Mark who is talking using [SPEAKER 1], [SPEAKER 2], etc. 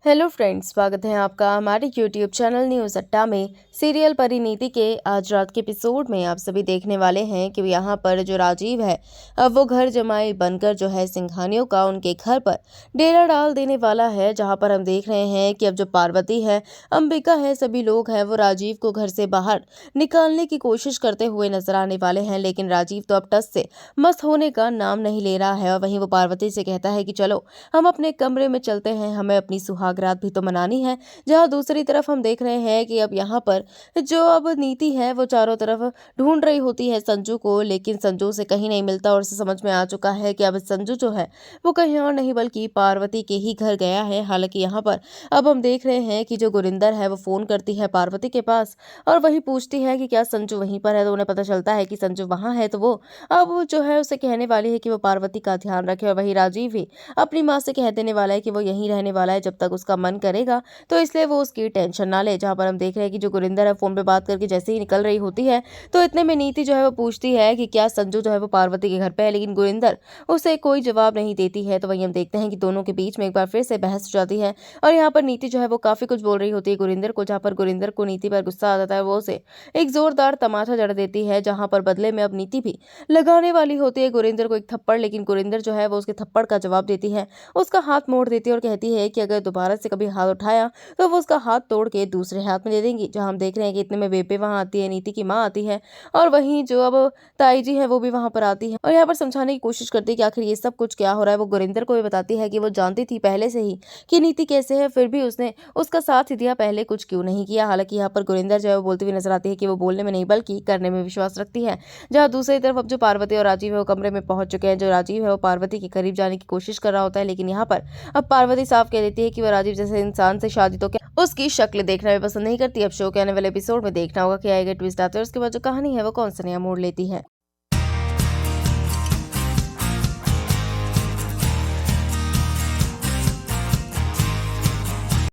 [SPEAKER 1] Hello friends, स्वागत है आपका हमारे यूट्यूब चैनल न्यूज़ अड्डा में। सीरियल परिणीति के आज रात के एपिसोड में आप सभी देखने वाले हैं कि यहाँ पर जो राजीव है, अब वो घर जमाई बनकर जो है सिंघानियों का उनके घर पर डेरा डाल देने वाला है। जहाँ पर हम देख रहे हैं कि अब जो पार्वती है, अंबिका है, सभी लोग हैं वो राजीव को घर से बाहर निकालने की कोशिश करते हुए नजर आने वाले हैं। लेकिन राजीव तो अब टस से मस्त होने का नाम नहीं ले रहा है और वहीं वो पार्वती से कहता है कि चलो हम अपने कमरे में चलते हैं, हमें अपनी सुहाग रात भी तो मनानी है। जहां दूसरी तरफ हम देख रहे हैं कि अब यहाँ पर जो अब नीति है वो चारों तरफ ढूंढ रही होती है संजू को, लेकिन संजू से कहीं नहीं मिलता और उसे समझ में आ चुका है कि अब संजू जो है वो कहीं और नहीं बल्कि पार्वती के ही घर गया है। हालांकि यहाँ पर अब हम देख रहे हैं कि जो गुरिंदर है वो फोन करती है पार्वती के पास और वही पूछती है कि क्या संजू वहीं पर है। तो उन्हें पता चलता है कि संजू वहां है, तो वो अब जो है उसे कहने वाली है कि वो पार्वती का ध्यान रखे। और वही राजीव भी अपनी माँ से कह देने वाला है कि वो यहीं रहने वाला है जब तक उसका मन करेगा, तो इसलिए वो उसकी टेंशन ना ले। जहां पर हम देख रहे हैं कि जो गुरिंदर है फोन पे बात करके जैसे ही निकल रही होती है, तो इतने में नीति जो है वो पूछती है कि क्या संजू जो है वो पार्वती के घर पे है, लेकिन गुरिंदर उसे कोई जवाब नहीं देती है। तो वहीं हम देखते हैं कि दोनों के बीच में एक बार फिर से बहस हो जाती है और यहाँ पर नीति जो है वो काफी कुछ बोल रही होती है गुरिंदर को। जहाँ पर गुरिंदर को नीति पर गुस्सा आ जाता है, वो उसे एक जोरदार तमाचा जड़ देती है। जहां पर बदले में अब नीति भी लगाने वाली होती है गुरिंदर को एक थप्पड़, लेकिन गुरिंदर जो है वो उसके थप्पड़ का जवाब देती है, उसका हाथ मोड़ देती है और कहती है कि अगर दोबारा से कभी हाथ उठाया तो वो उसका हाथ तोड़ के दूसरे हाथ में दे देंगी। जहां हम देख रहे हैं कि इतने में बेबे वहां आती है, नीति की माँ आती है और वहीं जो अब ताई जी है वो भी वहां पर आती है और यहाँ पर समझाने की कोशिश करती है कि आखिर ये सब कुछ क्या हो रहा है। वो गुरिंदर को भी बताती है कि वो जानती थी पहले से ही कि नीति कैसे है, फिर भी उसने उसका साथ ही दिया, पहले कुछ क्यों नहीं किया। हालांकि यहाँ पर गुरिंदर जो है वो बोलती हुई नजर आती है कि वो बोलने में नहीं बल्कि करने में विश्वास रखती है। जहाँ दूसरी तरफ अब जो पार्वती और राजीव है वो कमरे में पहुंच चुके हैं। जो राजीव है वो पार्वती के करीब जाने की कोशिश कर रहा होता है, लेकिन यहाँ पर अब पार्वती साफ कह देती है कि वो राजीव जैसे इंसान से शादी तो क्या उसकी शक्ल देखना भी पसंद नहीं करती। अब शो के आने वाले एपिसोड में देखना होगा कि आएगा ट्विस्ट आते हैं और उसके बाद जो कहानी है वो कौन सा नया मोड़ लेती है।